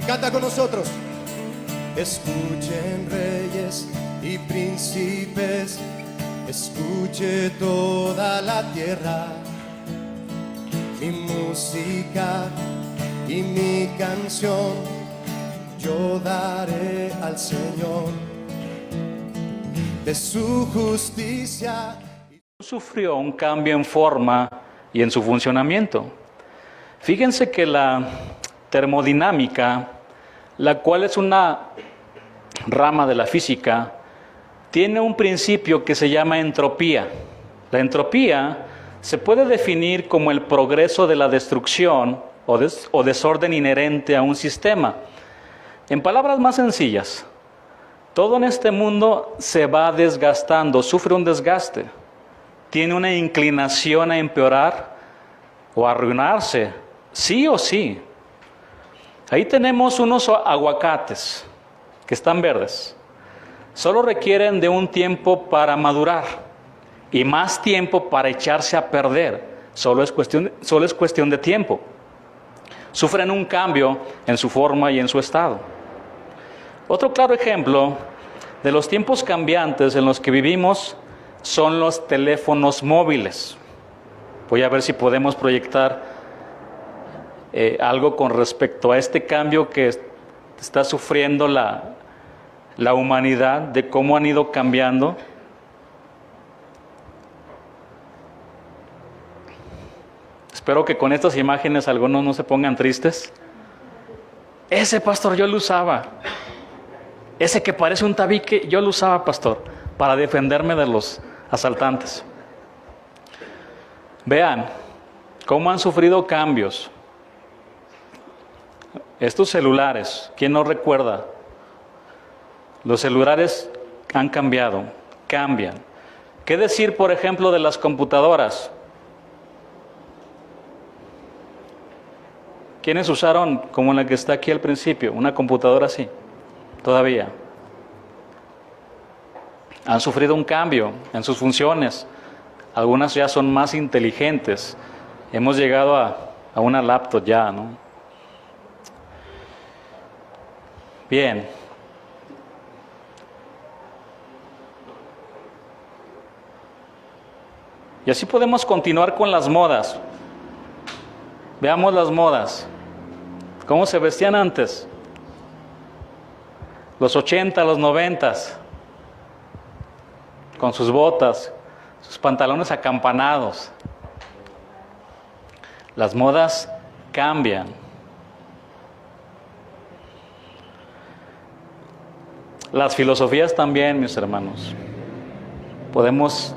Canta con nosotros. Escuchen reyes y príncipes, escuche toda la tierra, mi música y mi canción yo daré al Señor, de su justicia. Sufrió un cambio en forma y en su funcionamiento. Fíjense que la termodinámica, la cual es una rama de la física, tiene un principio que se llama entropía. La entropía se puede definir como el progreso de la destrucción o desorden inherente a un sistema. En palabras más sencillas, todo en este mundo se va desgastando, sufre un desgaste, tiene una inclinación a empeorar o a arruinarse, sí o sí. Ahí tenemos unos aguacates que están verdes. Solo requieren de un tiempo para madurar y más tiempo para echarse a perder. Solo es cuestión de tiempo. Sufren un cambio en su forma y en su estado. Otro claro ejemplo de los tiempos cambiantes en los que vivimos son los teléfonos móviles. Voy a ver si podemos proyectar algo con respecto a este cambio que está sufriendo la humanidad, de cómo han ido cambiando. Espero que con estas imágenes algunos no se pongan tristes. Ese, pastor, yo lo usaba. Ese que parece un tabique, yo lo usaba, pastor, para defenderme de los asaltantes. Vean cómo han sufrido cambios. Estos celulares, ¿quién no recuerda? Los celulares han cambiado, cambian. ¿Qué decir, por ejemplo, de las computadoras? ¿Quiénes usaron, como la que está aquí al principio, una computadora así? Todavía. Han sufrido un cambio en sus funciones. Algunas ya son más inteligentes. Hemos llegado a una laptop ya, ¿no? Bien. Y así podemos continuar con las modas. Veamos las modas. ¿Cómo se vestían antes? Los 80, los 90, con sus botas, sus pantalones acampanados. Las modas cambian. Las filosofías también, mis hermanos. Podemos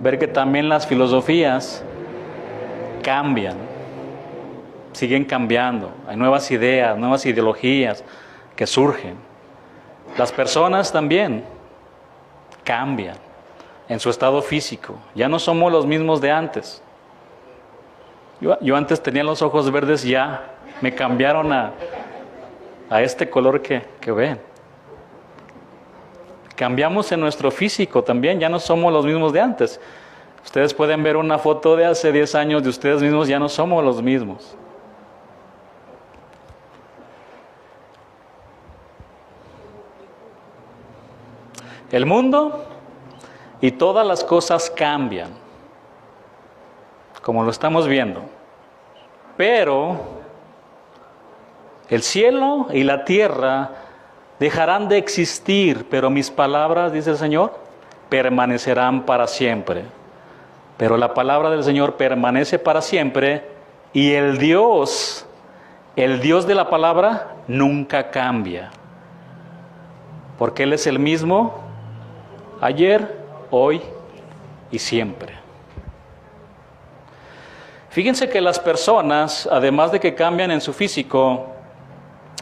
ver que también las filosofías cambian, siguen cambiando. Hay nuevas ideas, nuevas ideologías que surgen. Las personas también cambian en su estado físico. Ya no somos los mismos de antes. Yo antes tenía los ojos verdes, ya me cambiaron a este color que ven. Cambiamos en nuestro físico también, ya no somos los mismos de antes. Ustedes pueden ver una foto de hace 10 años de ustedes mismos, ya no somos los mismos. El mundo y todas las cosas cambian, como lo estamos viendo. Pero el cielo y la tierra dejarán de existir, pero mis palabras, dice el Señor, permanecerán para siempre. Pero la palabra del Señor permanece para siempre y el Dios de la palabra nunca cambia. Porque Él es el mismo ayer, hoy y siempre. Fíjense que las personas, además de que cambian en su físico,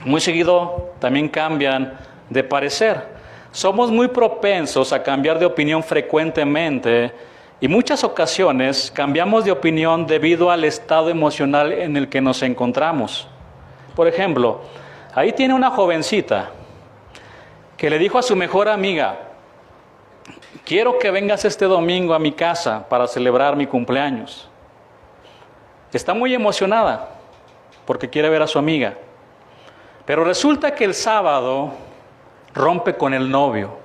muy seguido también cambian de parecer. Somos muy propensos a cambiar de opinión frecuentemente y muchas ocasiones cambiamos de opinión debido al estado emocional en el que nos encontramos. Por ejemplo, ahí tiene una jovencita que le dijo a su mejor amiga: quiero que vengas este domingo a mi casa para celebrar mi cumpleaños. Está muy emocionada porque quiere ver a su amiga. Pero resulta que el sábado rompe con el novio.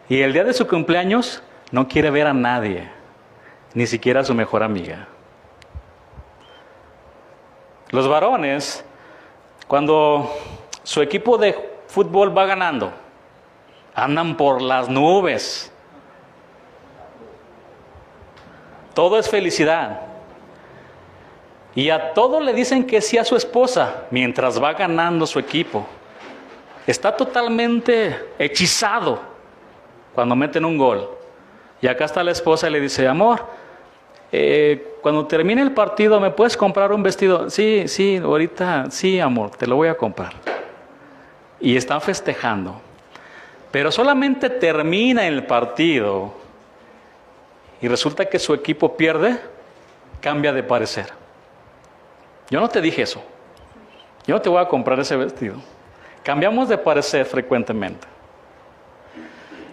Y el día de su cumpleaños no quiere ver a nadie, ni siquiera a su mejor amiga. Los varones, cuando su equipo de fútbol va ganando, andan por las nubes. Todo es felicidad. Y a todo le dicen que sí a su esposa mientras va ganando su equipo. Está totalmente hechizado cuando meten un gol. Y acá está la esposa y le dice, amor, cuando termine el partido, ¿me puedes comprar un vestido? Sí, ahorita, sí, amor, te lo voy a comprar. Y están festejando. Pero solamente termina el partido y resulta que su equipo pierde, cambia de parecer. Yo no te dije eso. Yo no te voy a comprar ese vestido. Cambiamos de parecer frecuentemente.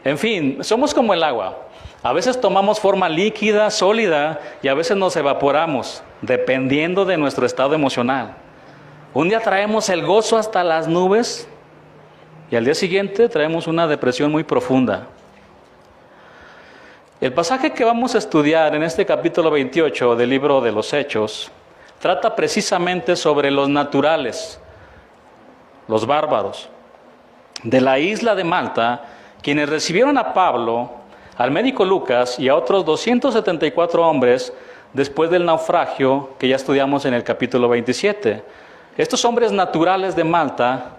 En fin, somos como el agua. A veces tomamos forma líquida, sólida, y a veces nos evaporamos, dependiendo de nuestro estado emocional. Un día traemos el gozo hasta las nubes, y al día siguiente traemos una depresión muy profunda. El pasaje que vamos a estudiar en este capítulo 28 del libro de los Hechos trata precisamente sobre los naturales, los bárbaros, de la isla de Malta, quienes recibieron a Pablo, al médico Lucas y a otros 274 hombres después del naufragio que ya estudiamos en el capítulo 27. Estos hombres naturales de Malta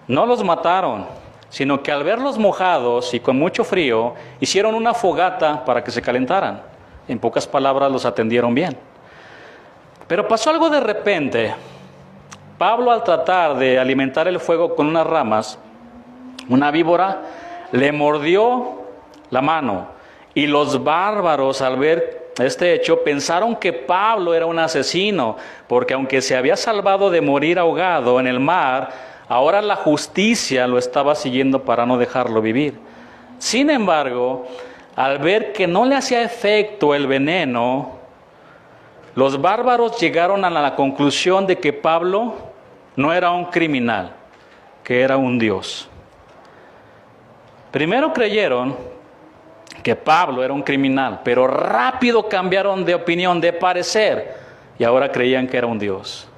no los mataron, sino que al verlos mojados y con mucho frío, hicieron una fogata para que se calentaran. En pocas palabras, los atendieron bien. Pero pasó algo de repente. Pablo, al tratar de alimentar el fuego con unas ramas, una víbora le mordió la mano. Y los bárbaros, al ver este hecho, pensaron que Pablo era un asesino, porque aunque se había salvado de morir ahogado en el mar, ahora la justicia lo estaba siguiendo para no dejarlo vivir. Sin embargo, al ver que no le hacía efecto el veneno, los bárbaros llegaron a la conclusión de que Pablo no era un criminal, que era un dios. Primero creyeron que Pablo era un criminal, pero rápido cambiaron de opinión, de parecer, y ahora creían que era un dios.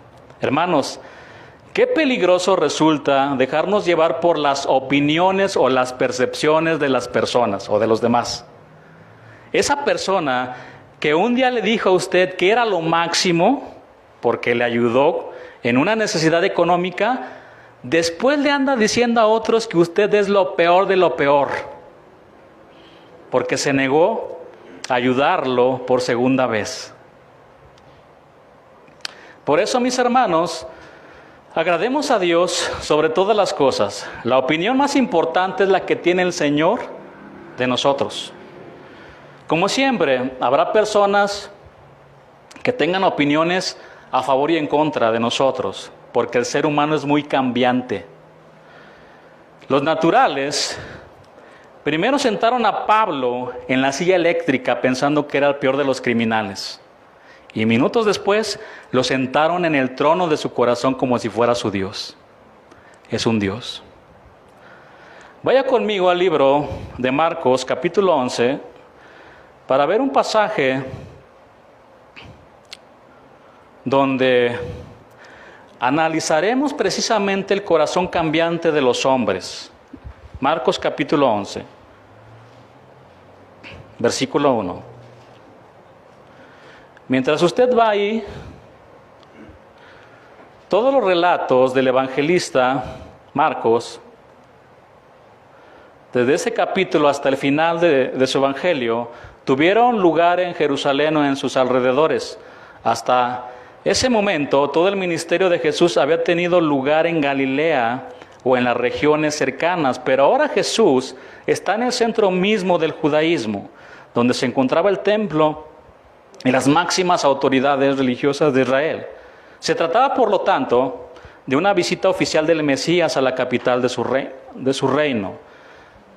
Hermanos, qué peligroso resulta dejarnos llevar por las opiniones o las percepciones de las personas o de los demás. Esa persona que un día le dijo a usted que era lo máximo porque le ayudó en una necesidad económica, después le anda diciendo a otros que usted es lo peor de lo peor, porque se negó a ayudarlo por segunda vez. Por eso, mis hermanos, agrademos a Dios sobre todas las cosas. La opinión más importante es la que tiene el Señor de nosotros. Como siempre, habrá personas que tengan opiniones a favor y en contra de nosotros, porque el ser humano es muy cambiante. Los naturales primero sentaron a Pablo en la silla eléctrica pensando que era el peor de los criminales. Y minutos después lo sentaron en el trono de su corazón como si fuera su Dios. Es un Dios. Vaya conmigo al libro de Marcos, capítulo 11, para ver un pasaje donde analizaremos precisamente el corazón cambiante de los hombres. Marcos capítulo 11, versículo 1. Mientras usted va ahí, todos los relatos del evangelista Marcos, desde ese capítulo hasta el final de su evangelio, tuvieron lugar en Jerusalén o en sus alrededores. Hasta ese momento, todo el ministerio de Jesús había tenido lugar en Galilea o en las regiones cercanas, pero ahora Jesús está en el centro mismo del judaísmo, donde se encontraba el templo y las máximas autoridades religiosas de Israel. Se trataba, por lo tanto, de una visita oficial del Mesías a la capital de su reino.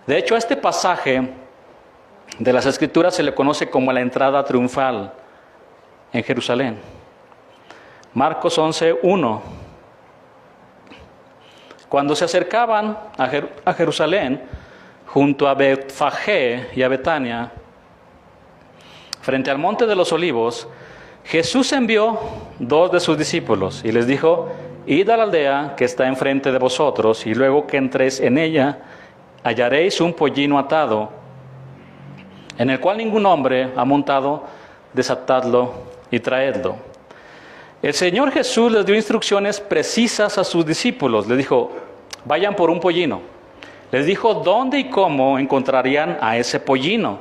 De hecho, a este pasaje de las Escrituras se le conoce como la entrada triunfal en Jerusalén. Marcos 11, 1. Cuando se acercaban a Jerusalén, junto a Betfagé y a Betania, frente al monte de los olivos, Jesús envió 2 de sus discípulos y les dijo: id a la aldea que está enfrente de vosotros, y luego que entréis en ella, hallaréis un pollino atado, en el cual ningún hombre ha montado. Desatadlo y traedlo. El Señor Jesús les dio instrucciones precisas a sus discípulos. Les dijo: vayan por un pollino. Les dijo dónde y cómo encontrarían a ese pollino.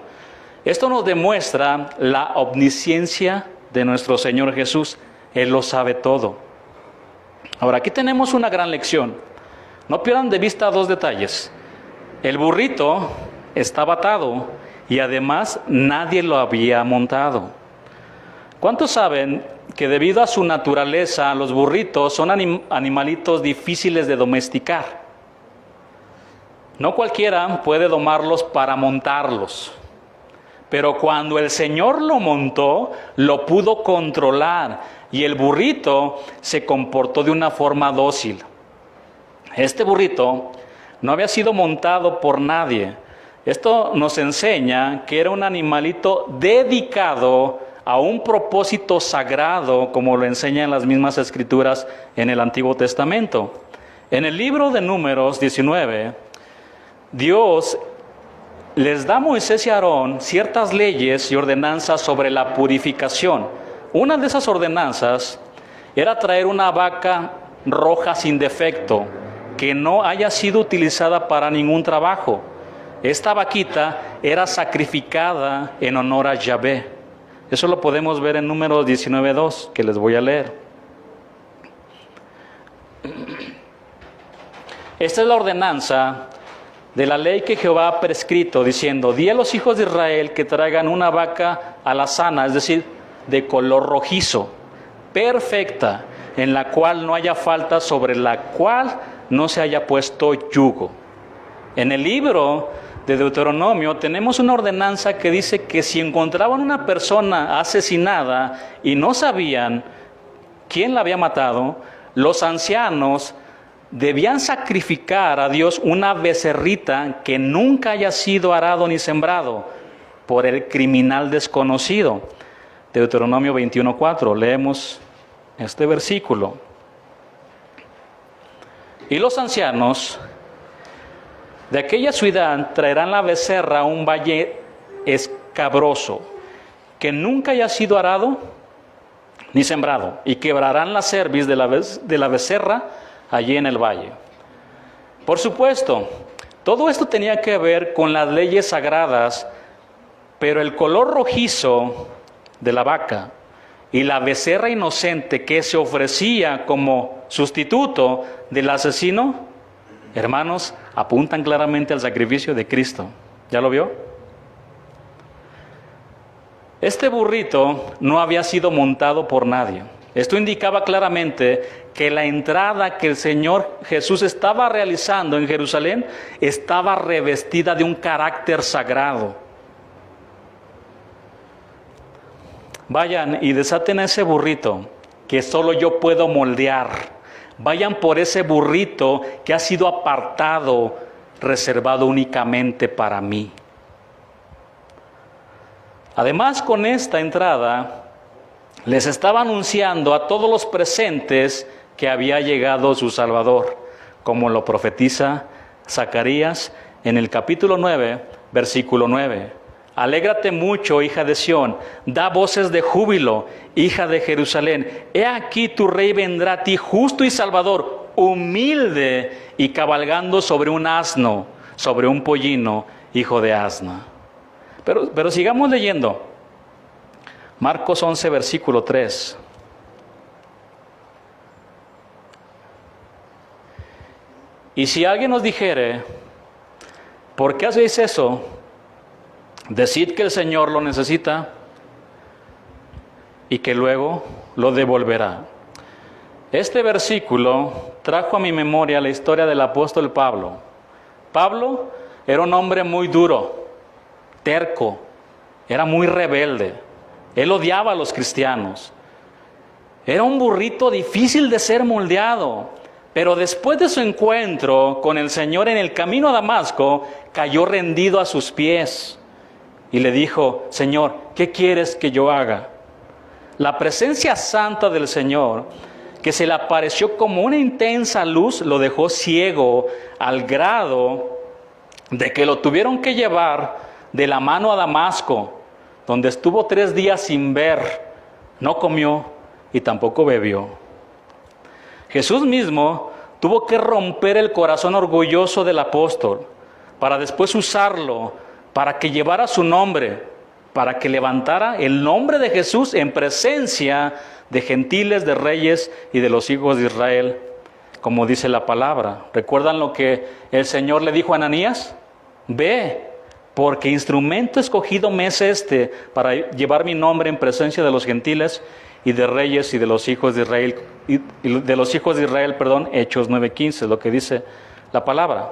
Esto nos demuestra la omnisciencia de nuestro Señor Jesús. Él lo sabe todo. Ahora, aquí tenemos una gran lección. No pierdan de vista 2 detalles. El burrito estaba atado y además nadie lo había montado. ¿Cuántos saben que debido a su naturaleza los burritos son animalitos difíciles de domesticar? No cualquiera puede domarlos para montarlos. Pero cuando el Señor lo montó, lo pudo controlar y el burrito se comportó de una forma dócil. Este burrito no había sido montado por nadie. Esto nos enseña que era un animalito dedicado a un propósito sagrado, como lo enseñan las mismas escrituras en el Antiguo Testamento. En el libro de Números 19, Dios les da a Moisés y a Aarón ciertas leyes y ordenanzas sobre la purificación. Una de esas ordenanzas era traer una vaca roja sin defecto, que no haya sido utilizada para ningún trabajo. Esta vaquita era sacrificada en honor a Yahvé. Eso lo podemos ver en Números 19:2, que les voy a leer. Esta es la ordenanza de la ley que Jehová ha prescrito, diciendo: di a los hijos de Israel que traigan una vaca alazana, es decir, de color rojizo, perfecta, en la cual no haya falta, sobre la cual no se haya puesto yugo. En el libro de Deuteronomio tenemos una ordenanza que dice que si encontraban una persona asesinada y no sabían quién la había matado, los ancianos debían sacrificar a Dios una becerrita que nunca haya sido arado ni sembrado por el criminal desconocido. Deuteronomio 21:4, leemos este versículo. Y los ancianos de aquella ciudad traerán la becerra a un valle escabroso, que nunca haya sido arado ni sembrado, y quebrarán la cerviz de la becerra allí en el valle. Por supuesto, todo esto tenía que ver con las leyes sagradas, pero el color rojizo de la vaca y la becerra inocente que se ofrecía como sustituto del asesino, hermanos, apuntan claramente al sacrificio de Cristo. ¿Ya lo vio? Este burrito no había sido montado por nadie. Esto indicaba claramente que la entrada que el Señor Jesús estaba realizando en Jerusalén estaba revestida de un carácter sagrado. Vayan y desaten a ese burrito que solo yo puedo moldear. Vayan por ese burrito que ha sido apartado, reservado únicamente para mí. Además, con esta entrada, les estaba anunciando a todos los presentes que había llegado su Salvador, como lo profetiza Zacarías en el capítulo 9, versículo 9. Alégrate mucho, hija de Sión, da voces de júbilo, hija de Jerusalén. He aquí tu rey vendrá a ti, justo y salvador, humilde y cabalgando sobre un asno, sobre un pollino, hijo de asna. Pero sigamos leyendo. Marcos 11, versículo 3. Y si alguien nos dijere, ¿por qué hacéis eso? Decid que el Señor lo necesita y que luego lo devolverá. Este versículo trajo a mi memoria la historia del apóstol Pablo. Pablo era un hombre muy duro, terco, era muy rebelde. Él odiaba a los cristianos. Era un burrito difícil de ser moldeado. Pero después de su encuentro con el Señor en el camino a Damasco, cayó rendido a sus pies y le dijo: Señor, ¿qué quieres que yo haga? La presencia santa del Señor, que se le apareció como una intensa luz, lo dejó ciego al grado de que lo tuvieron que llevar de la mano a Damasco, donde estuvo 3 días sin ver, no comió y tampoco bebió. Jesús mismo tuvo que romper el corazón orgulloso del apóstol para después usarlo para que llevara su nombre, para que levantara el nombre de Jesús en presencia de gentiles, de reyes y de los hijos de Israel, como dice la palabra. ¿Recuerdan lo que el Señor le dijo a Ananías? Ve, porque instrumento escogido me es este para llevar mi nombre en presencia de los gentiles y de reyes y de los hijos de Israel, Hechos 9:15, lo que dice la palabra.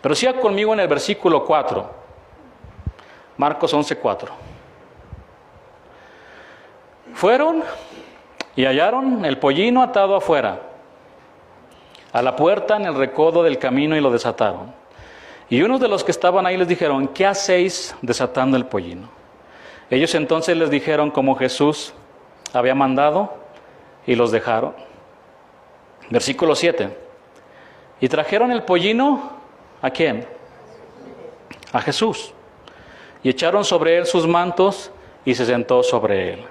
Pero siga conmigo en el versículo 4, Marcos 11:4. Fueron y hallaron el pollino atado afuera, a la puerta en el recodo del camino, y lo desataron. Y unos de los que estaban ahí les dijeron: ¿qué hacéis desatando el pollino? Ellos entonces les dijeron como Jesús había mandado, y los dejaron. Versículo 7. Y trajeron el pollino, ¿a quién? A Jesús. Y echaron sobre él sus mantos, y se sentó sobre él.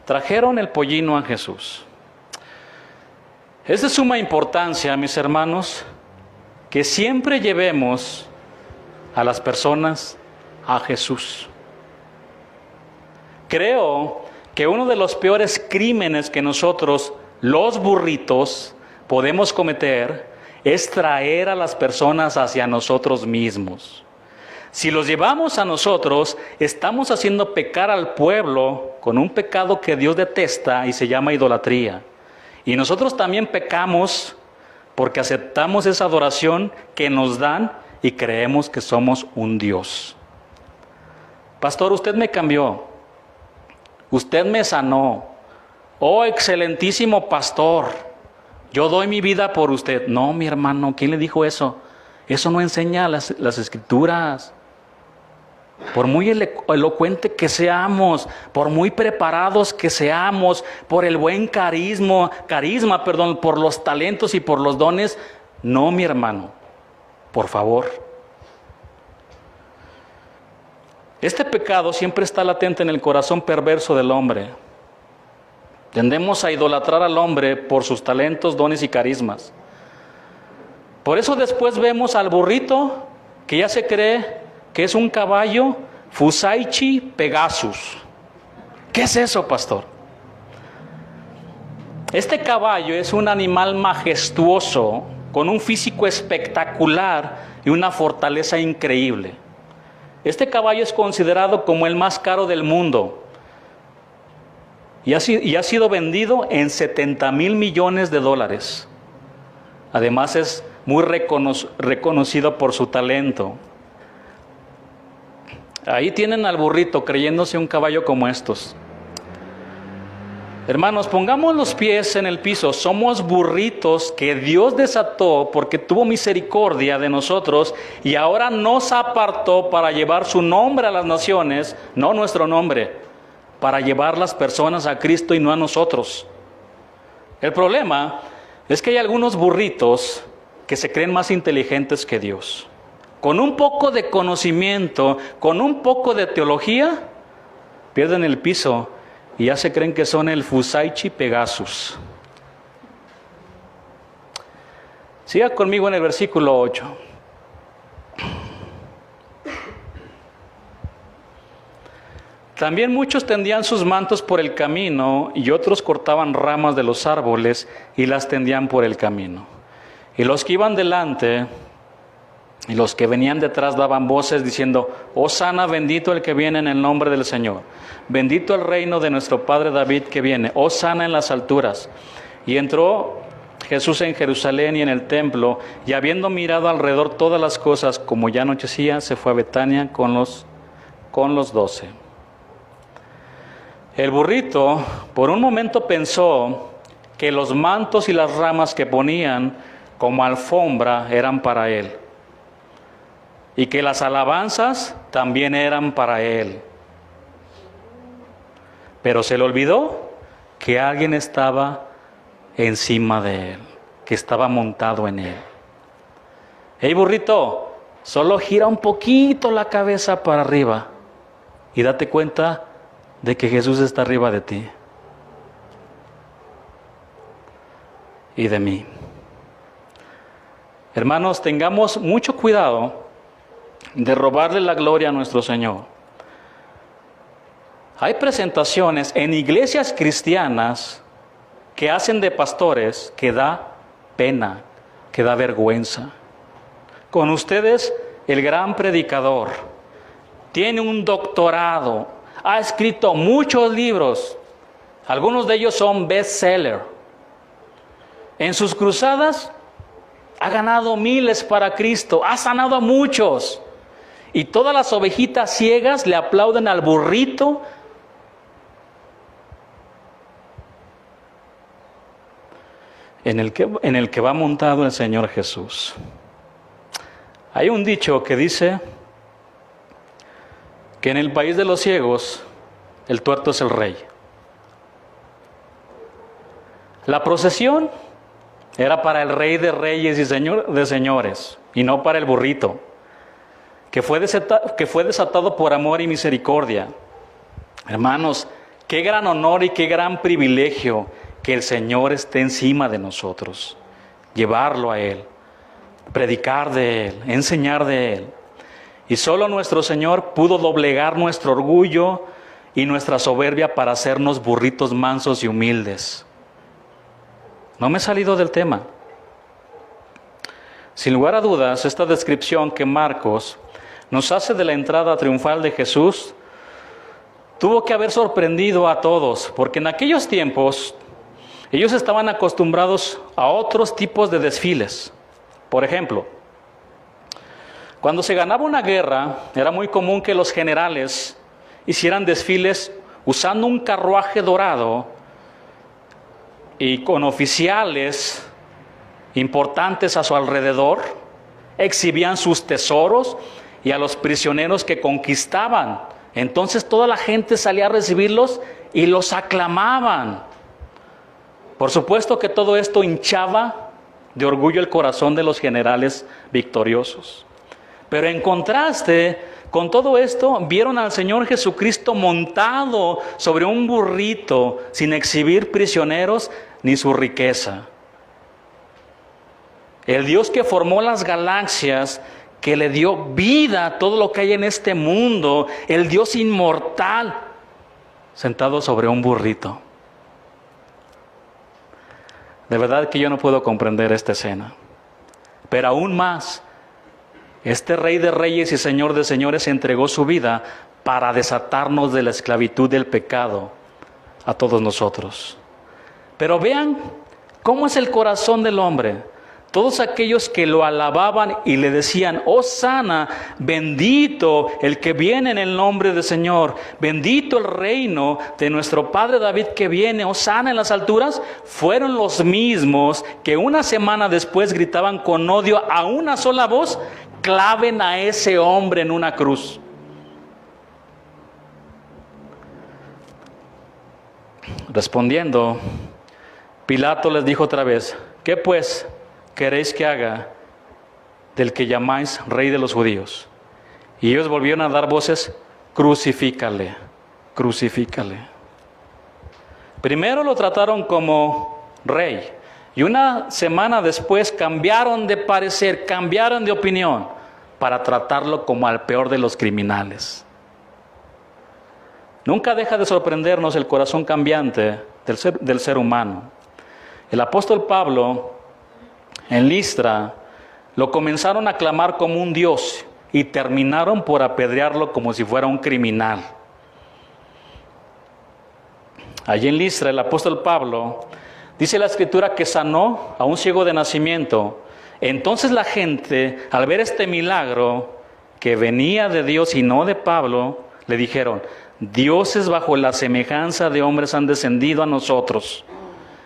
Trajeron el pollino a Jesús. Es de suma importancia, mis hermanos, que siempre llevemos a las personas a Jesús. Creo que uno de los peores crímenes que nosotros, los burritos, podemos cometer es traer a las personas hacia nosotros mismos. Si los llevamos a nosotros, estamos haciendo pecar al pueblo con un pecado que Dios detesta y se llama idolatría. Y nosotros también pecamos porque aceptamos esa adoración que nos dan y creemos que somos un Dios. Pastor, usted me cambió. Usted me sanó. Oh, excelentísimo pastor, yo doy mi vida por usted. No, mi hermano, ¿quién le dijo eso? Eso no enseña las Escrituras. Por muy elocuente que seamos, por muy preparados que seamos, por el buen carisma, por los talentos y por los dones, no, mi hermano, por favor. Este pecado siempre está latente en el corazón perverso del hombre. Tendemos a idolatrar al hombre por sus talentos, dones y carismas. Por eso después vemos al burrito que ya se cree que es un caballo Fusaichi Pegasus. ¿Qué es eso, pastor? Este caballo es un animal majestuoso, con un físico espectacular y una fortaleza increíble. Este caballo es considerado como el más caro del mundo y ha sido vendido en $70,000 millones. Además es muy reconocido por su talento. Ahí tienen al burrito creyéndose un caballo como estos. Hermanos, pongamos los pies en el piso. Somos burritos que Dios desató porque tuvo misericordia de nosotros y ahora nos apartó para llevar su nombre a las naciones, no nuestro nombre, para llevar las personas a Cristo y no a nosotros. El problema es que hay algunos burritos que se creen más inteligentes que Dios. Con un poco de conocimiento, con un poco de teología, pierden el piso y ya se creen que son el Fusaichi Pegasus. Siga conmigo en el versículo 8. También muchos tendían sus mantos por el camino y otros cortaban ramas de los árboles y las tendían por el camino. Y los que iban delante y los que venían detrás daban voces diciendo: Hosana, bendito el que viene en el nombre del Señor. Bendito el reino de nuestro padre David que viene. Hosana en las alturas. Y entró Jesús en Jerusalén y en el templo, y habiendo mirado alrededor todas las cosas, como ya anochecía, se fue a Betania con los 12. El burrito por un momento pensó que los mantos y las ramas que ponían como alfombra eran para Él, y que las alabanzas también eran para Él. Pero se le olvidó que alguien estaba encima de Él, que estaba montado en Él. Hey burrito, solo gira un poquito la cabeza para arriba y date cuenta de que Jesús está arriba de ti y de mí. Hermanos, tengamos mucho cuidado de robarle la gloria a nuestro Señor. Hay presentaciones en iglesias cristianas que hacen de pastores que da pena, que da vergüenza. Con ustedes, el gran predicador, tiene un doctorado, ha escrito muchos libros, algunos de ellos son bestseller. En sus cruzadas ha ganado miles para Cristo, ha sanado a muchos. Y todas las ovejitas ciegas le aplauden al burrito en el que va montado el Señor Jesús. Hay un dicho que dice que en el país de los ciegos el tuerto es el rey. La procesión era para el Rey de Reyes y Señor de Señores, y no para el burrito, que fue desatado por amor y misericordia. Hermanos, qué gran honor y qué gran privilegio que el Señor esté encima de nosotros, llevarlo a Él, predicar de Él, enseñar de Él. Y solo nuestro Señor pudo doblegar nuestro orgullo y nuestra soberbia para hacernos burritos mansos y humildes. No me he salido del tema. Sin lugar a dudas, esta descripción que Marcos nos hace de la entrada triunfal de Jesús tuvo que haber sorprendido a todos, porque en aquellos tiempos ellos estaban acostumbrados a otros tipos de desfiles. Por ejemplo, cuando se ganaba una guerra, era muy común que los generales hicieran desfiles usando un carruaje dorado y con oficiales importantes a su alrededor, exhibían sus tesoros y a los prisioneros que conquistaban. Entonces toda la gente salía a recibirlos y los aclamaban. Por supuesto que todo esto hinchaba de orgullo el corazón de los generales victoriosos. Pero en contraste con todo esto, vieron al Señor Jesucristo montado sobre un burrito, sin exhibir prisioneros ni su riqueza. El Dios que formó las galaxias, que le dio vida a todo lo que hay en este mundo, el Dios inmortal, sentado sobre un burrito. De verdad que yo no puedo comprender esta escena. Pero aún más, este Rey de Reyes y Señor de Señores entregó su vida para desatarnos de la esclavitud del pecado a todos nosotros. Pero vean cómo es el corazón del hombre. Todos aquellos que lo alababan y le decían: Hosana, bendito el que viene en el nombre del Señor, bendito el reino de nuestro Padre David que viene, Hosana en las alturas, fueron los mismos que una semana después gritaban con odio a una sola voz: claven a ese hombre en una cruz. Respondiendo, Pilato les dijo otra vez: ¿qué pues queréis que haga del que llamáis Rey de los Judíos? Y ellos volvieron a dar voces: crucifícale, crucifícale. Primero lo trataron como rey, y una semana después cambiaron de parecer, cambiaron de opinión, para tratarlo como al peor de los criminales. Nunca deja de sorprendernos el corazón cambiante del ser humano. El apóstol Pablo, en Listra, lo comenzaron a aclamar como un dios y terminaron por apedrearlo como si fuera un criminal. Allí en Listra, el apóstol Pablo, dice la Escritura que sanó a un ciego de nacimiento. Entonces la gente, al ver este milagro que venía de Dios y no de Pablo, le dijeron: dioses bajo la semejanza de hombres han descendido a nosotros.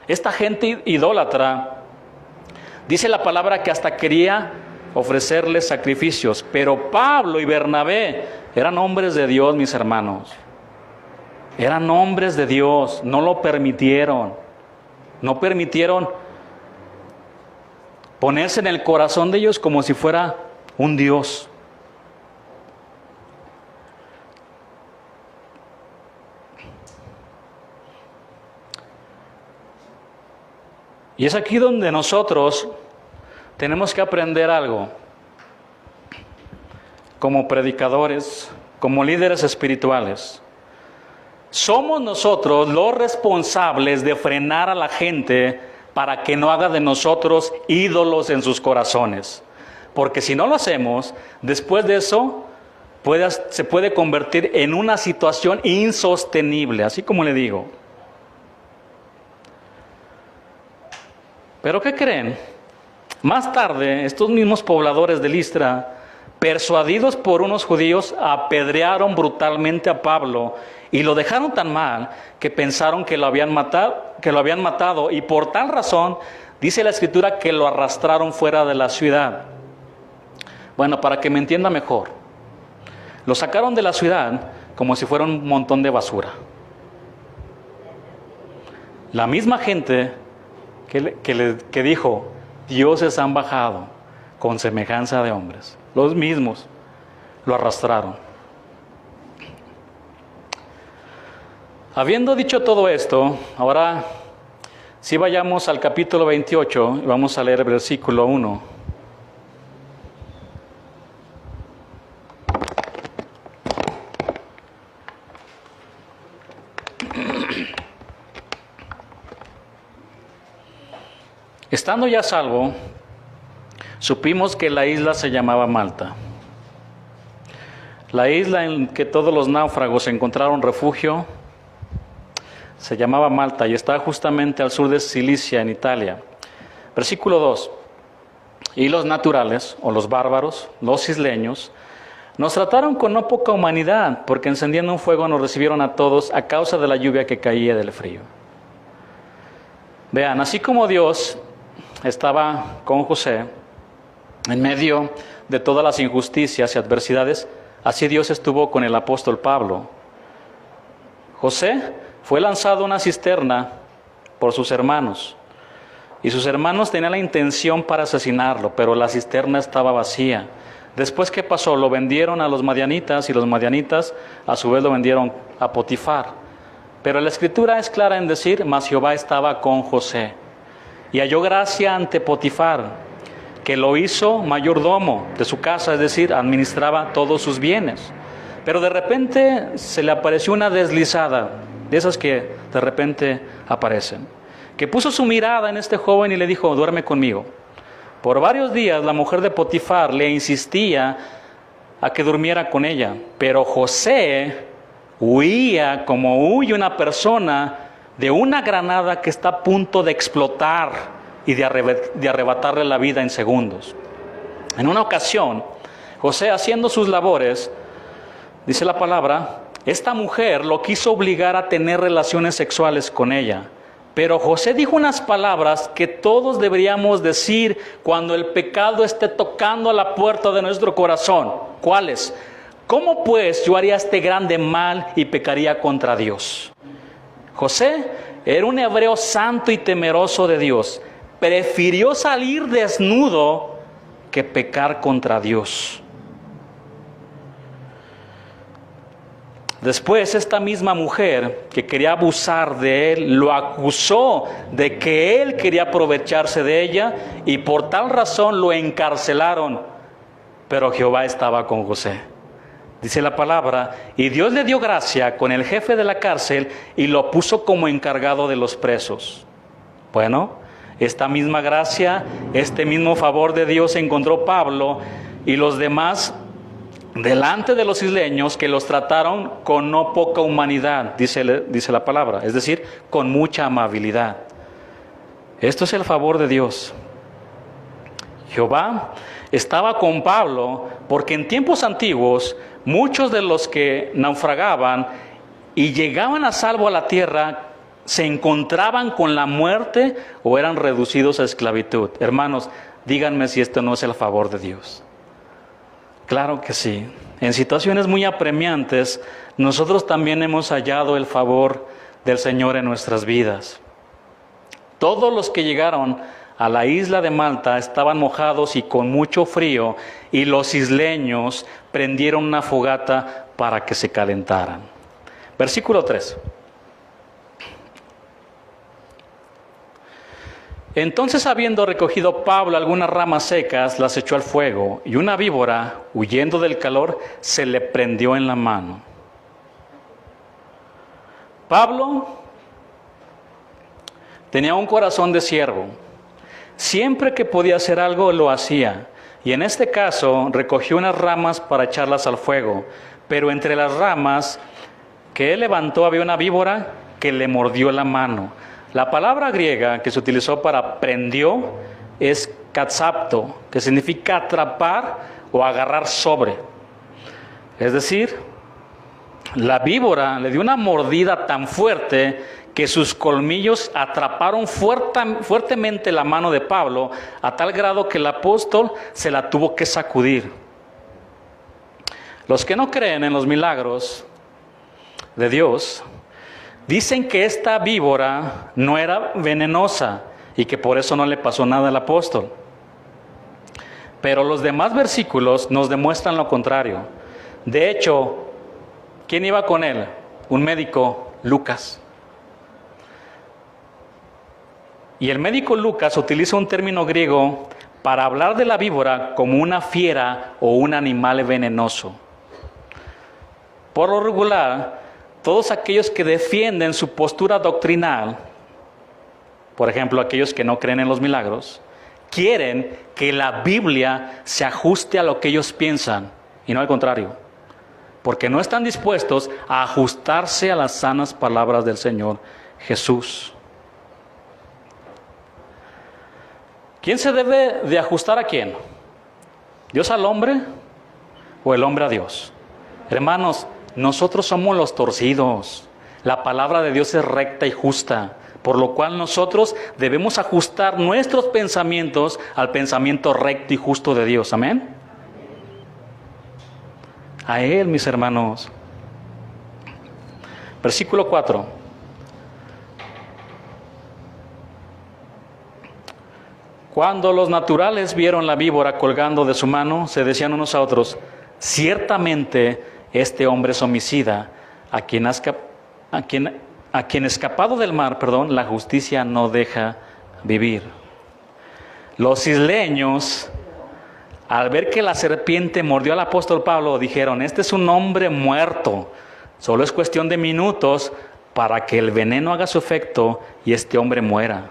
Esta gente idólatra, dice la palabra que hasta quería ofrecerles sacrificios, pero Pablo y Bernabé eran hombres de Dios, mis hermanos. Eran hombres de Dios, no lo permitieron. No permitieron ponerse en el corazón de ellos como si fuera un Dios. Y es aquí donde nosotros tenemos que aprender algo. Como predicadores, como líderes espirituales. Somos nosotros los responsables de frenar a la gente para que no haga de nosotros ídolos en sus corazones. Porque si no lo hacemos, después de eso se puede convertir en una situación insostenible, así como le digo. ¿Pero qué creen? Más tarde, estos mismos pobladores de Listra, persuadidos por unos judíos, apedrearon brutalmente a Pablo y lo dejaron tan mal que pensaron que lo habían matado, y por tal razón, dice la Escritura, que lo arrastraron fuera de la ciudad. Bueno, para que me entienda mejor, lo sacaron de la ciudad como si fuera un montón de basura. La misma gente que dijo, dioses han bajado con semejanza de hombres, los mismos lo arrastraron. Habiendo dicho todo esto, ahora sí vayamos al capítulo 28 y vamos a leer el versículo 1. Estando ya a salvo, supimos que la isla se llamaba Malta. La isla en que todos los náufragos encontraron refugio se llamaba Malta y está justamente al sur de Cilicia, en Italia. Versículo 2. Y los naturales, o los bárbaros, los isleños, nos trataron con no poca humanidad, porque encendiendo un fuego nos recibieron a todos a causa de la lluvia que caía del frío. Vean, así como Dios estaba con José en medio de todas las injusticias y adversidades, así Dios estuvo con el apóstol Pablo. José fue lanzado a una cisterna por sus hermanos, y sus hermanos tenían la intención para asesinarlo, pero la cisterna estaba vacía. Después, ¿qué pasó? Lo vendieron a los madianitas, y los madianitas a su vez lo vendieron a Potifar. Pero la Escritura es clara en decir, mas Jehová estaba con José, y halló gracia ante Potifar, que lo hizo mayordomo de su casa, es decir, administraba todos sus bienes. Pero de repente se le apareció una deslizada, de esas que de repente aparecen, que puso su mirada en este joven y le dijo, duerme conmigo. Por varios días la mujer de Potifar le insistía a que durmiera con ella, pero José huía como huye una persona de una granada que está a punto de explotar y de arrebatarle la vida en segundos. En una ocasión, José, haciendo sus labores, dice la palabra, esta mujer lo quiso obligar a tener relaciones sexuales con ella. Pero José dijo unas palabras que todos deberíamos decir cuando el pecado esté tocando a la puerta de nuestro corazón. ¿Cuáles? ¿Cómo pues yo haría este grande mal y pecaría contra Dios? José era un hebreo santo y temeroso de Dios. Prefirió salir desnudo que pecar contra Dios. Después, esta misma mujer que quería abusar de él, lo acusó de que él quería aprovecharse de ella, y por tal razón lo encarcelaron. Pero Jehová estaba con José. Dice la palabra, y Dios le dio gracia con el jefe de la cárcel y lo puso como encargado de los presos. Bueno, esta misma gracia, este mismo favor de Dios encontró Pablo y los demás delante de los isleños, que los trataron con no poca humanidad, dice la palabra, es decir, con mucha amabilidad. Esto es el favor de Dios. Jehová estaba con Pablo porque en tiempos antiguos muchos de los que naufragaban y llegaban a salvo a la tierra se encontraban con la muerte o eran reducidos a esclavitud. Hermanos, díganme si esto no es el favor de Dios. Claro que sí. En situaciones muy apremiantes, nosotros también hemos hallado el favor del Señor en nuestras vidas. Todos los que llegaron a la isla de Malta estaban mojados y con mucho frío, y los isleños prendieron una fogata para que se calentaran. Versículo 3. Entonces, habiendo recogido Pablo algunas ramas secas, las echó al fuego, y una víbora, huyendo del calor, se le prendió en la mano. Pablo tenía un corazón de siervo. Siempre que podía hacer algo, lo hacía. Y en este caso, recogió unas ramas para echarlas al fuego. Pero entre las ramas que él levantó había una víbora que le mordió la mano. La palabra griega que se utilizó para prendió es katsapto, que significa atrapar o agarrar sobre. Es decir, la víbora le dio una mordida tan fuerte que sus colmillos atraparon fuertemente la mano de Pablo, a tal grado que el apóstol se la tuvo que sacudir. Los que no creen en los milagros de Dios dicen que esta víbora no era venenosa y que por eso no le pasó nada al apóstol. Pero los demás versículos nos demuestran lo contrario. De hecho, ¿quién iba con él? Un médico, Lucas. Y el médico Lucas utiliza un término griego para hablar de la víbora como una fiera o un animal venenoso. Por lo regular, todos aquellos que defienden su postura doctrinal, por ejemplo, aquellos que no creen en los milagros, quieren que la Biblia se ajuste a lo que ellos piensan y no al contrario, porque no están dispuestos a ajustarse a las sanas palabras del Señor Jesús. ¿Quién se debe de ajustar a quién? ¿Dios al hombre o el hombre a Dios? Hermanos, nosotros somos los torcidos. La palabra de Dios es recta y justa, por lo cual nosotros debemos ajustar nuestros pensamientos al pensamiento recto y justo de Dios. ¿Amén? A Él, mis hermanos. Versículo 4. Cuando los naturales vieron la víbora colgando de su mano, se decían unos a otros: ciertamente este hombre es homicida, a quien escapado del mar, la justicia no deja vivir. Los isleños, al ver que la serpiente mordió al apóstol Pablo, dijeron: este es un hombre muerto, solo es cuestión de minutos para que el veneno haga su efecto y este hombre muera.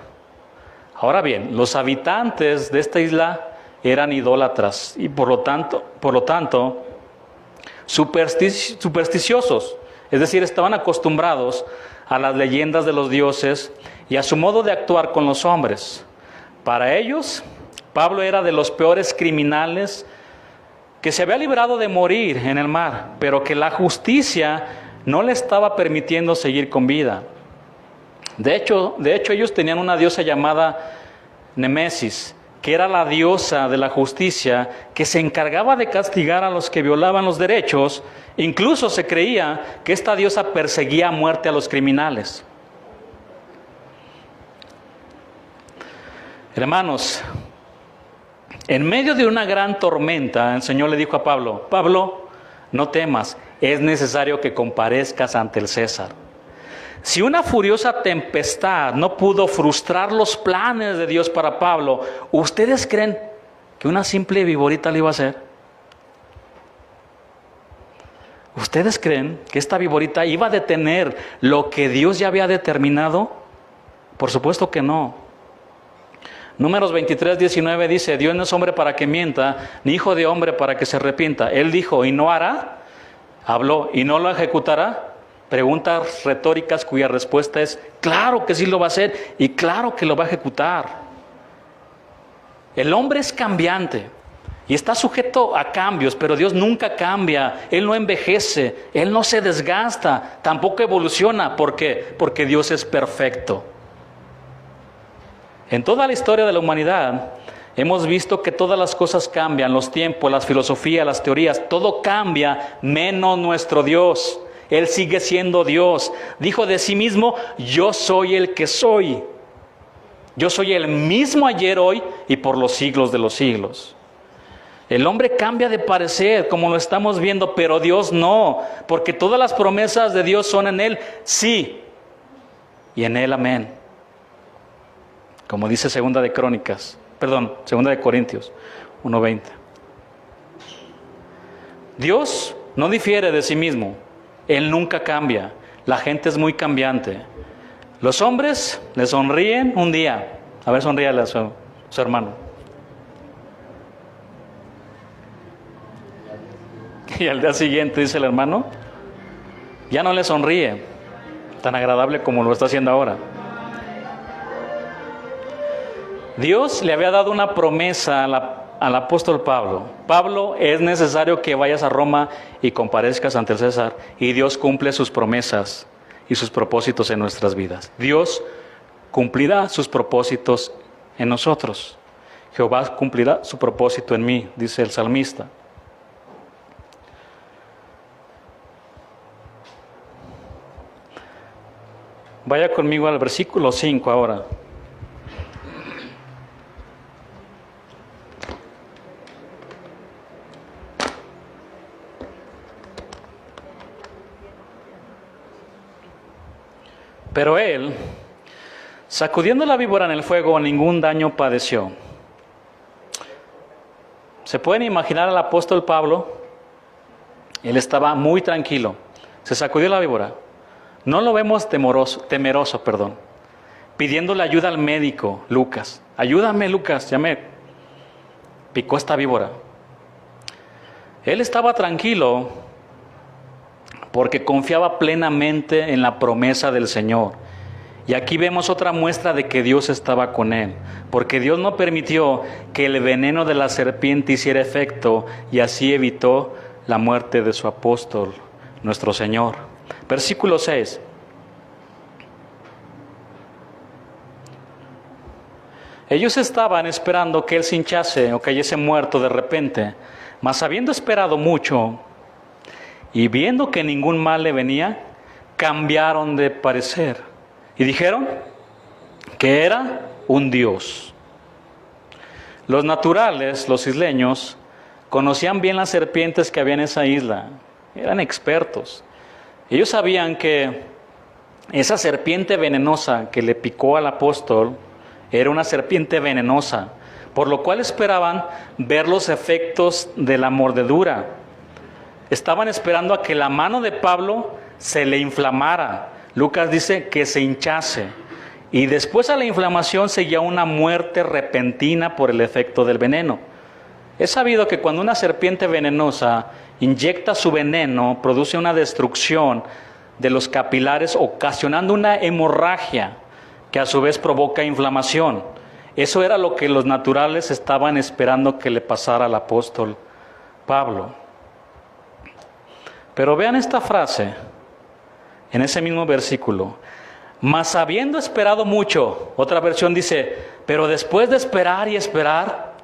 Ahora bien, los habitantes de esta isla eran idólatras y por lo tanto supersticiosos, es decir, estaban acostumbrados a las leyendas de los dioses y a su modo de actuar con los hombres. Para ellos, Pablo era de los peores criminales que se había librado de morir en el mar, pero que la justicia no le estaba permitiendo seguir con vida. De hecho, ellos tenían una diosa llamada Némesis, que era la diosa de la justicia, que se encargaba de castigar a los que violaban los derechos. Incluso se creía que esta diosa perseguía a muerte a los criminales. Hermanos, en medio de una gran tormenta, el Señor le dijo a Pablo: Pablo, no temas, es necesario que comparezcas ante el César. Si una furiosa tempestad no pudo frustrar los planes de Dios para Pablo, ¿ustedes creen que una simple viborita le iba a hacer? ¿Ustedes creen que esta viborita iba a detener lo que Dios ya había determinado? Por supuesto que no. Números 23:19 dice: Dios no es hombre para que mienta, ni hijo de hombre para que se arrepienta. Él dijo y no hará, habló y no lo ejecutará. Preguntas retóricas cuya respuesta es: claro que sí lo va a hacer y claro que lo va a ejecutar. El hombre es cambiante. Y está sujeto a cambios, pero Dios nunca cambia, Él no envejece, Él no se desgasta, tampoco evoluciona. ¿Por qué? Porque Dios es perfecto. En toda la historia de la humanidad hemos visto que todas las cosas cambian, los tiempos, las filosofías, las teorías, todo cambia menos nuestro Dios. Él sigue siendo Dios. Dijo de sí mismo, yo soy el que soy. Yo soy el mismo ayer, hoy y por los siglos de los siglos. El hombre cambia de parecer, como lo estamos viendo, pero Dios no, porque todas las promesas de Dios son en Él, sí, y en Él, amén. Como dice Segunda de Corintios 1:20. Dios no difiere de sí mismo, Él nunca cambia, la gente es muy cambiante. Los hombres le sonríen un día, a ver, sonríale a su hermano. Y al día siguiente, dice el hermano, ya no le sonríe tan agradable como lo está haciendo ahora. Dios le había dado una promesa al apóstol Pablo. Pablo, es necesario que vayas a Roma y comparezcas ante el César. Y Dios cumple sus promesas y sus propósitos en nuestras vidas. Dios cumplirá sus propósitos en nosotros. Jehová cumplirá su propósito en mí, dice el salmista. Vaya conmigo al versículo 5 ahora. Pero él, sacudiendo la víbora en el fuego, ningún daño padeció. ¿Se pueden imaginar al apóstol Pablo? Él estaba muy tranquilo. Se sacudió la víbora. No lo vemos temeroso, pidiéndole ayuda al médico, Lucas. Ayúdame, Lucas, ya me picó esta víbora. Él estaba tranquilo porque confiaba plenamente en la promesa del Señor. Y aquí vemos otra muestra de que Dios estaba con él, porque Dios no permitió que el veneno de la serpiente hiciera efecto y así evitó la muerte de su apóstol, nuestro Señor. Versículo 6. Ellos estaban esperando que él se hinchase o cayese muerto de repente, mas habiendo esperado mucho y viendo que ningún mal le venía, cambiaron de parecer y dijeron que era un dios. Los naturales, los isleños, conocían bien las serpientes que había en esa isla, eran expertos. Ellos sabían que esa serpiente venenosa que le picó al apóstol era una serpiente venenosa, por lo cual esperaban ver los efectos de la mordedura. Estaban esperando a que la mano de Pablo se le inflamara. Lucas dice que se hinchase. Y después a la inflamación seguía una muerte repentina por el efecto del veneno. Es sabido que cuando una serpiente venenosa inyecta su veneno, produce una destrucción de los capilares, ocasionando una hemorragia que a su vez provoca inflamación. Eso era lo que los naturales estaban esperando que le pasara al apóstol Pablo. Pero vean esta frase en ese mismo versículo. Mas habiendo esperado mucho, otra versión dice, pero después de esperar y esperar,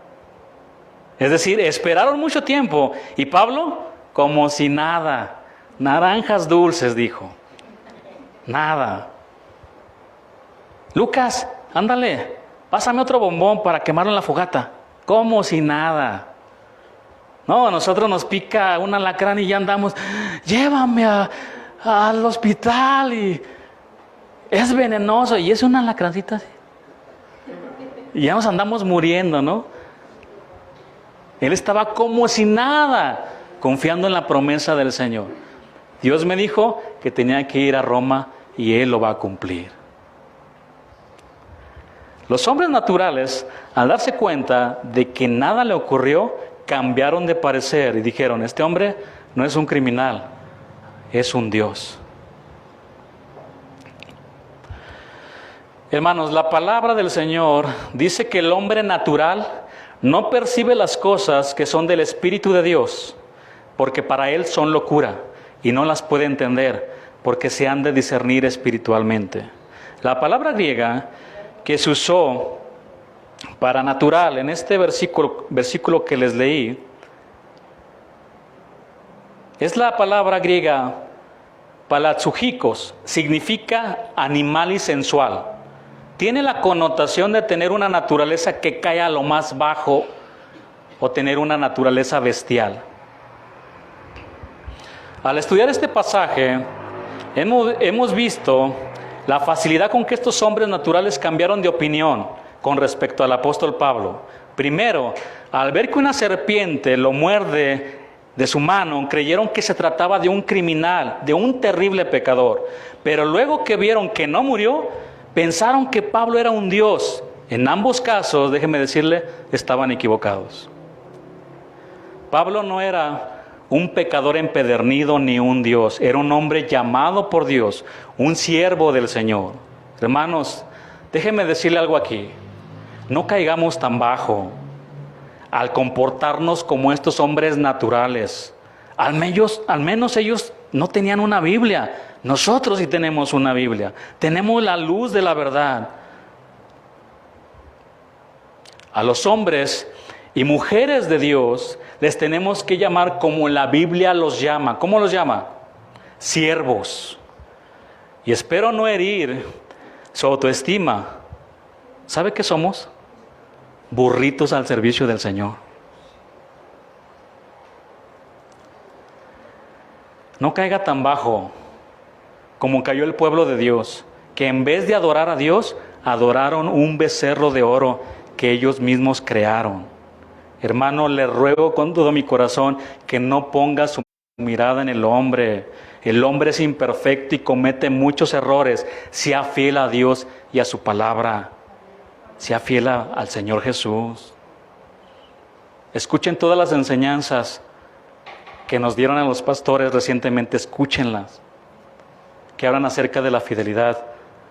es decir, esperaron mucho tiempo. Y Pablo, como si nada, naranjas dulces, dijo. Nada. Lucas, ándale, pásame otro bombón para quemarlo en la fogata. Como si nada. No, a nosotros nos pica un alacrán y ya andamos, llévame al hospital y es venenoso. Y es una alacrancita así. Y ya nos andamos muriendo, ¿no? Él estaba como si nada, confiando en la promesa del Señor. Dios me dijo que tenía que ir a Roma y Él lo va a cumplir. Los hombres naturales, al darse cuenta de que nada le ocurrió, cambiaron de parecer y dijeron, este hombre no es un criminal, es un Dios. Hermanos, la palabra del Señor dice que el hombre natural no percibe las cosas que son del Espíritu de Dios, porque para él son locura, y no las puede entender, porque se han de discernir espiritualmente. La palabra griega que se usó para natural en este versículo que les leí, es la palabra griega palatsujikos, significa animal y sensual. Tiene la connotación de tener una naturaleza que cae a lo más bajo o tener una naturaleza bestial. Al estudiar este pasaje, hemos visto la facilidad con que estos hombres naturales cambiaron de opinión con respecto al apóstol Pablo. Primero, al ver que una serpiente lo muerde de su mano, creyeron que se trataba de un criminal, de un terrible pecador. Pero luego que vieron que no murió, pensaron que Pablo era un dios. En ambos casos, déjenme decirle, estaban equivocados. Pablo no era un pecador empedernido ni un dios, era un hombre llamado por Dios, un siervo del Señor. Hermanos, déjenme decirle algo aquí, no caigamos tan bajo al comportarnos como estos hombres naturales. Al menos ellos no tenían una Biblia, nosotros sí tenemos una Biblia, tenemos la luz de la verdad. A los hombres y mujeres de Dios les tenemos que llamar como la Biblia los llama. ¿Cómo los llama? Siervos. Y espero no herir su autoestima. ¿Sabe qué somos? Burritos al servicio del Señor. No caiga tan bajo como cayó el pueblo de Dios, que en vez de adorar a Dios, adoraron un becerro de oro que ellos mismos crearon. Hermano, le ruego con todo mi corazón que no ponga su mirada en el hombre. El hombre es imperfecto y comete muchos errores. Sea fiel a Dios y a su palabra. Sea fiel al Señor Jesús. Escuchen todas las enseñanzas que nos dieron a los pastores recientemente. Escúchenlas, que hablan acerca de la fidelidad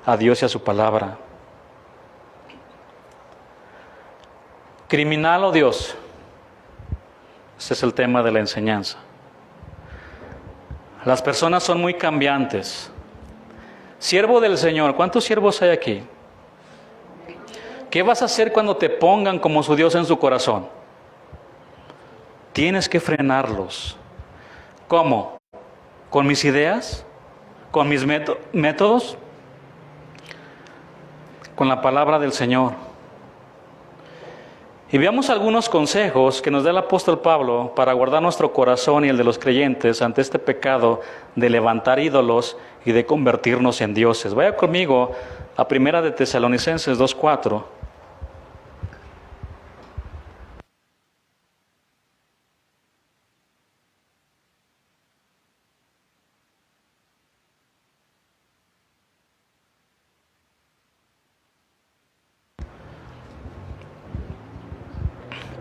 a Dios y a su palabra. ¿Criminal o Dios? Ese es el tema de la enseñanza. Las personas son muy cambiantes. Siervo del Señor, ¿cuántos siervos hay aquí? ¿Qué vas a hacer cuando te pongan como su Dios en su corazón? Tienes que frenarlos. ¿Cómo? ¿Con mis ideas? ¿Con mis métodos? Con la palabra del Señor. Y veamos algunos consejos que nos da el apóstol Pablo para guardar nuestro corazón y el de los creyentes ante este pecado de levantar ídolos y de convertirnos en dioses. Vaya conmigo a 1 de Tesalonicenses 2:4.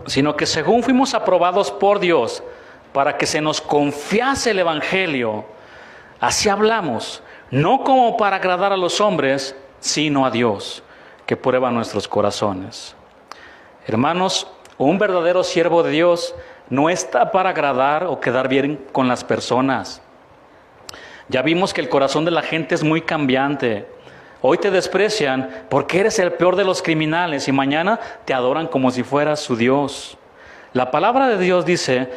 Sino que según fuimos aprobados por Dios para que se nos confiase el Evangelio, así hablamos, no como para agradar a los hombres, sino a Dios, que prueba nuestros corazones. Hermanos, un verdadero siervo de Dios no está para agradar o quedar bien con las personas. Ya vimos que el corazón de la gente es muy cambiante. Hoy te desprecian porque eres el peor de los criminales y mañana te adoran como si fueras su Dios. La palabra de Dios dice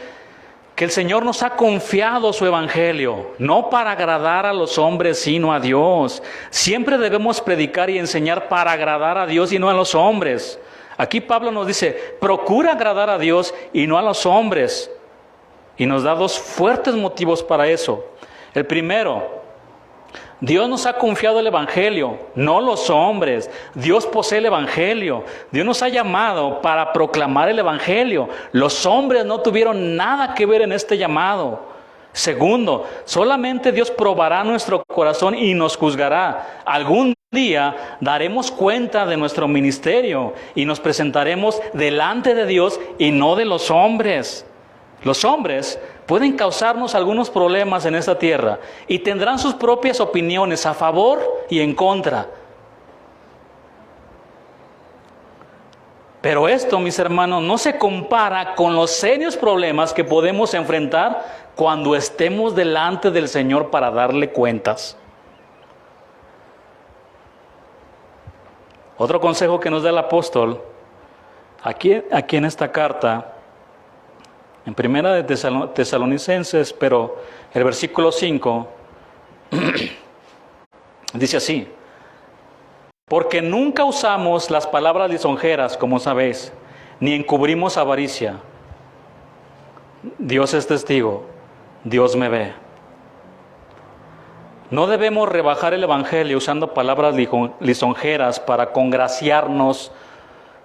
que el Señor nos ha confiado su evangelio, no para agradar a los hombres, sino a Dios. Siempre debemos predicar y enseñar para agradar a Dios y no a los hombres. Aquí Pablo nos dice, procura agradar a Dios y no a los hombres. Y nos da dos fuertes motivos para eso. El primero, Dios nos ha confiado el evangelio, no los hombres. Dios posee el evangelio. Dios nos ha llamado para proclamar el evangelio. Los hombres no tuvieron nada que ver en este llamado. Segundo, solamente Dios probará nuestro corazón y nos juzgará. Algún día daremos cuenta de nuestro ministerio y nos presentaremos delante de Dios y no de los hombres. Los hombres pueden causarnos algunos problemas en esta tierra y tendrán sus propias opiniones a favor y en contra. Pero esto, mis hermanos, no se compara con los serios problemas que podemos enfrentar cuando estemos delante del Señor para darle cuentas. Otro consejo que nos da el apóstol, aquí en esta carta, en primera de Tesalonicenses, pero el versículo 5, dice así: porque nunca usamos las palabras lisonjeras, como sabéis, ni encubrimos avaricia. Dios es testigo, Dios me ve. No debemos rebajar el evangelio usando palabras lisonjeras para congraciarnos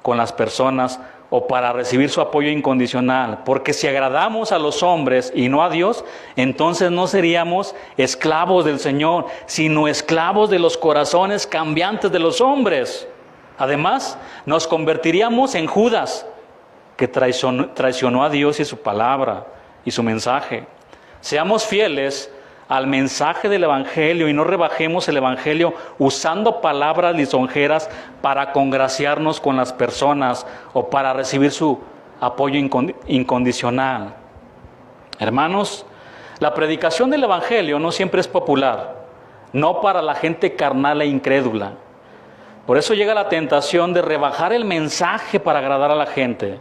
con las personas o para recibir su apoyo incondicional, porque si agradamos a los hombres y no a Dios, entonces no seríamos esclavos del Señor, sino esclavos de los corazones cambiantes de los hombres. Además, nos convertiríamos en Judas, que traicionó a Dios y su palabra y su mensaje. Seamos fieles al mensaje del evangelio y no rebajemos el evangelio usando palabras lisonjeras para congraciarnos con las personas o para recibir su apoyo incondicional. Hermanos, la predicación del evangelio no siempre es popular, no para la gente carnal e incrédula. Por eso llega la tentación de rebajar el mensaje para agradar a la gente.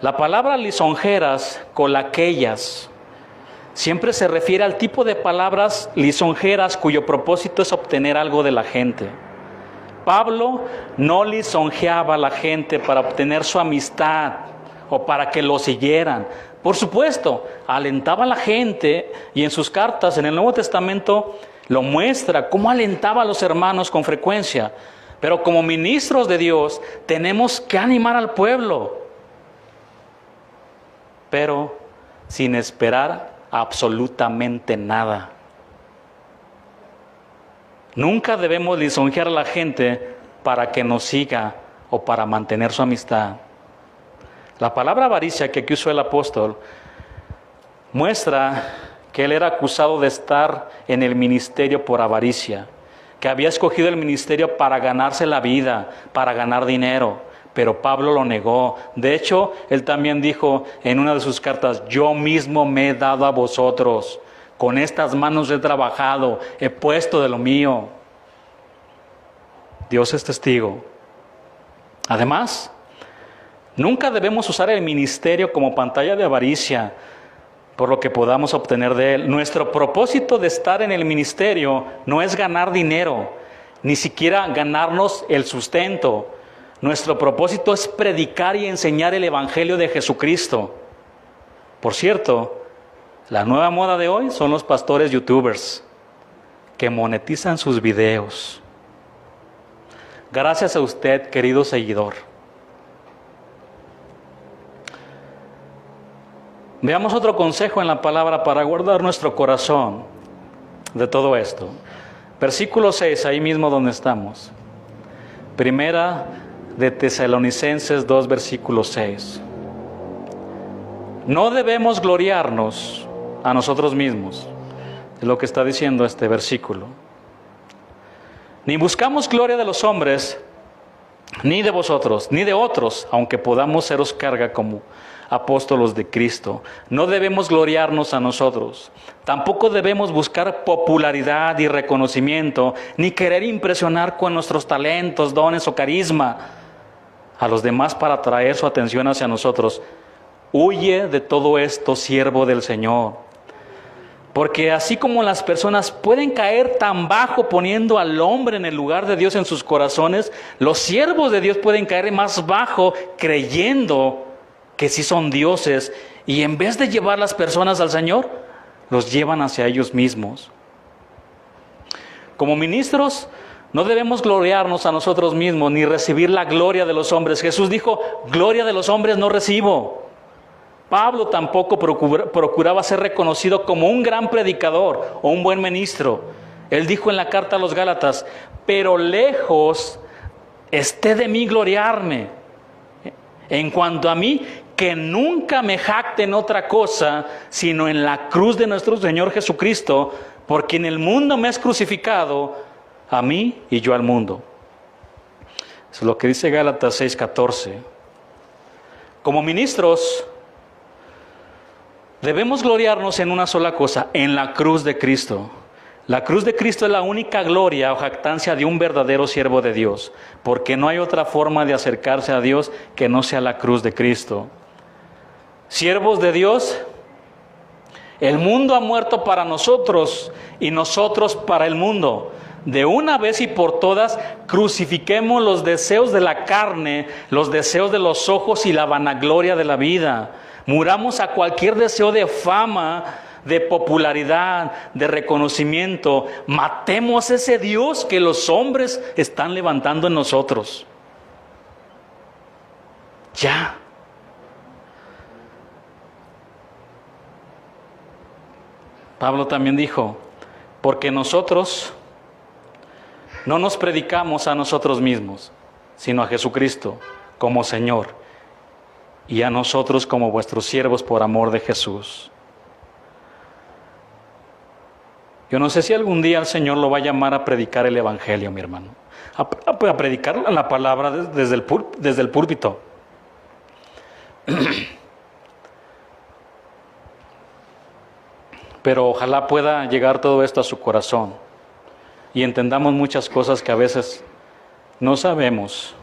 La palabra lisonjeras, colaqueillas, siempre se refiere al tipo de palabras lisonjeras cuyo propósito es obtener algo de la gente. Pablo no lisonjeaba a la gente para obtener su amistad o para que lo siguieran. Por supuesto, alentaba a la gente y en sus cartas en el Nuevo Testamento lo muestra cómo alentaba a los hermanos con frecuencia. Pero como ministros de Dios tenemos que animar al pueblo, pero sin esperar absolutamente nada. Nunca debemos lisonjear a la gente para que nos siga o para mantener su amistad. La palabra avaricia que aquí usó el apóstol muestra que él era acusado de estar en el ministerio por avaricia, que había escogido el ministerio para ganarse la vida, para ganar dinero. Pero Pablo lo negó. De hecho, él también dijo en una de sus cartas: yo mismo me he dado a vosotros, con estas manos he trabajado, he puesto de lo mío. Dios es testigo. Además, nunca debemos usar el ministerio como pantalla de avaricia por lo que podamos obtener de él. Nuestro propósito de estar en el ministerio no es ganar dinero, ni siquiera ganarnos el sustento. Nuestro propósito es predicar y enseñar el evangelio de Jesucristo. Por cierto, la nueva moda de hoy son los pastores youtubers que monetizan sus videos. Gracias a usted, querido seguidor. Veamos otro consejo en la palabra para guardar nuestro corazón de todo esto. Versículo 6, ahí mismo donde estamos. Primera de Tesalonicenses 2, versículo 6. No debemos gloriarnos a nosotros mismos, es lo que está diciendo este versículo. Ni buscamos gloria de los hombres, ni de vosotros, ni de otros, aunque podamos seros carga como apóstolos de Cristo. No debemos gloriarnos a nosotros. Tampoco debemos buscar popularidad y reconocimiento, ni querer impresionar con nuestros talentos, dones o carisma a los demás para atraer su atención hacia nosotros. Huye de todo esto, siervo del Señor. Porque así como las personas pueden caer tan bajo poniendo al hombre en el lugar de Dios en sus corazones, los siervos de Dios pueden caer más bajo creyendo que sí son dioses, y en vez de llevar las personas al Señor, los llevan hacia ellos mismos. Como ministros, no debemos gloriarnos a nosotros mismos, ni recibir la gloria de los hombres. Jesús dijo: gloria de los hombres no recibo. Pablo tampoco procuraba ser reconocido como un gran predicador o un buen ministro. Él dijo en la carta a los Gálatas: pero lejos esté de mí gloriarme. En cuanto a mí, que nunca me jacte en otra cosa, sino en la cruz de nuestro Señor Jesucristo, porque en el mundo me has crucificado, a mí y yo al mundo. Es lo que dice Gálatas 6:14. Como ministros, debemos gloriarnos en una sola cosa, en la cruz de Cristo. La cruz de Cristo es la única gloria o jactancia de un verdadero siervo de Dios, porque no hay otra forma de acercarse a Dios que no sea la cruz de Cristo. Siervos de Dios, el mundo ha muerto para nosotros y nosotros para el mundo. De una vez y por todas, crucifiquemos los deseos de la carne, los deseos de los ojos y la vanagloria de la vida. Muramos a cualquier deseo de fama, de popularidad, de reconocimiento. Matemos ese Dios que los hombres están levantando en nosotros. Ya. Pablo también dijo, porque nosotros no nos predicamos a nosotros mismos, sino a Jesucristo como Señor, y a nosotros como vuestros siervos por amor de Jesús. Yo no sé si algún día el Señor lo va a llamar a predicar el Evangelio, mi hermano, a predicar la palabra desde el púlpito. Pero ojalá pueda llegar todo esto a su corazón y entendamos muchas cosas que a veces no sabemos,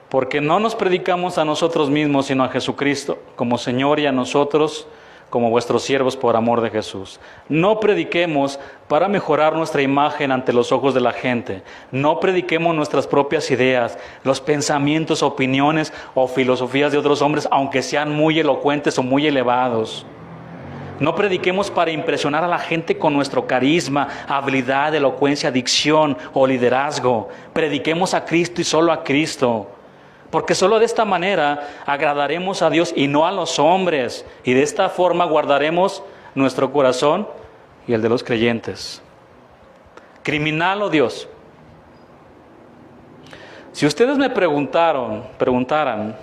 porque no nos predicamos a nosotros mismos, sino a Jesucristo como Señor, y a nosotros como vuestros siervos por amor de Jesús. No prediquemos para mejorar nuestra imagen ante los ojos de la gente. No prediquemos nuestras propias ideas, los pensamientos, opiniones o filosofías de otros hombres, aunque sean muy elocuentes o muy elevados. No prediquemos para impresionar a la gente con nuestro carisma, habilidad, elocuencia, dicción o liderazgo. Prediquemos a Cristo y solo a Cristo. Porque solo de esta manera agradaremos a Dios y no a los hombres. Y de esta forma guardaremos nuestro corazón y el de los creyentes. Criminal o Dios. Si ustedes me preguntaran,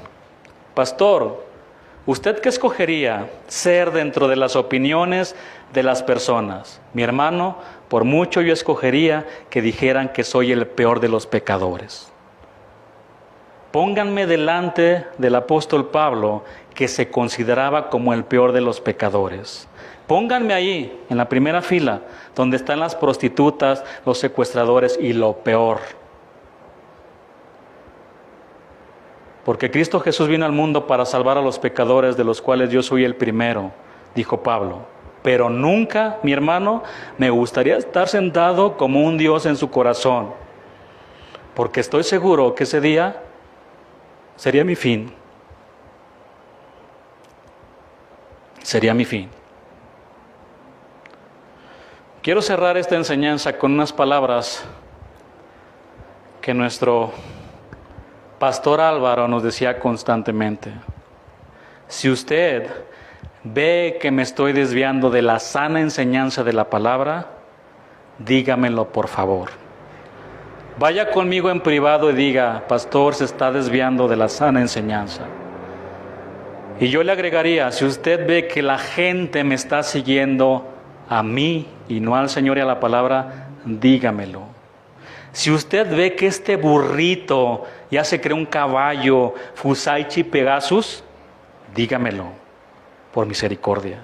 pastor, ¿usted qué escogería ser dentro de las opiniones de las personas? Mi hermano, por mucho yo escogería que dijeran que soy el peor de los pecadores. Pónganme delante del apóstol Pablo, que se consideraba como el peor de los pecadores. Pónganme ahí, en la primera fila, donde están las prostitutas, los secuestradores y lo peor. Porque Cristo Jesús vino al mundo para salvar a los pecadores, de los cuales yo soy el primero, dijo Pablo. Pero nunca, mi hermano, me gustaría estar sentado como un Dios en su corazón, porque estoy seguro que ese día sería mi fin. Sería mi fin. Quiero cerrar esta enseñanza con unas palabras que nuestro Pastor Álvaro nos decía constantemente. Si usted ve que me estoy desviando de la sana enseñanza de la palabra, dígamelo por favor. Vaya conmigo en privado y diga, pastor, se está desviando de la sana enseñanza. Y yo le agregaría, si usted ve que la gente me está siguiendo a mí y no al Señor y a la palabra, dígamelo. Si usted ve que este burrito ya se cree un caballo, Fusaichi Pegasus, dígamelo, por misericordia.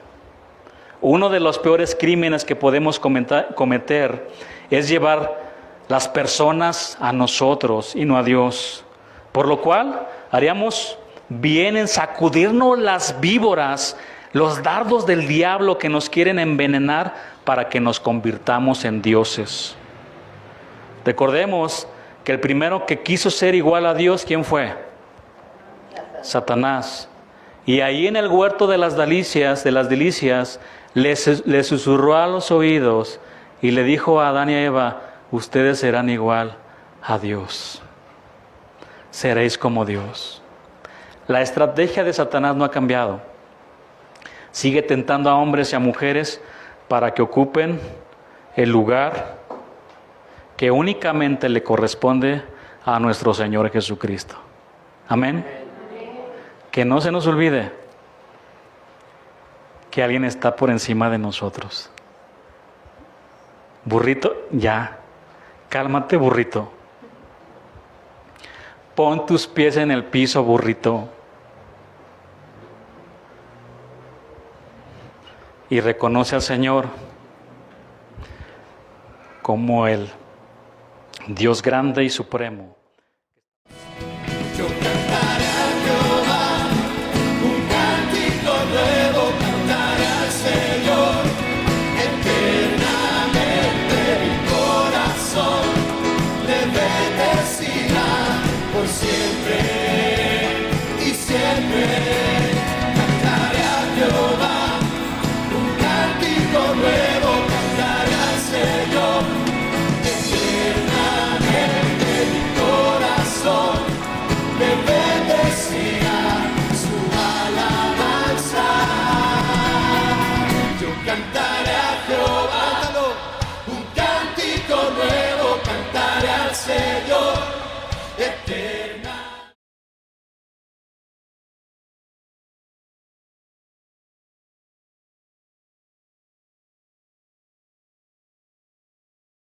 Uno de los peores crímenes que podemos cometer es llevar las personas a nosotros y no a Dios. Por lo cual, haríamos bien en sacudirnos las víboras, los dardos del diablo que nos quieren envenenar para que nos convirtamos en dioses. Recordemos que el primero que quiso ser igual a Dios, ¿quién fue? Satanás. Y ahí en el huerto de las delicias, le susurró a los oídos y le dijo a Adán y a Eva, ustedes serán igual a Dios. Seréis como Dios. La estrategia de Satanás no ha cambiado. Sigue tentando a hombres y a mujeres para que ocupen el lugar que únicamente le corresponde a nuestro Señor Jesucristo. Amén. Que no se nos olvide que alguien está por encima de nosotros. Burrito, ya. Cálmate, burrito. Pon tus pies en el piso, burrito. Y reconoce al Señor como el Dios grande y supremo. Yo cantaré a Jehová un cántico nuevo, cantaré al Señor eternamente. Mi corazón le bendecirá por siempre.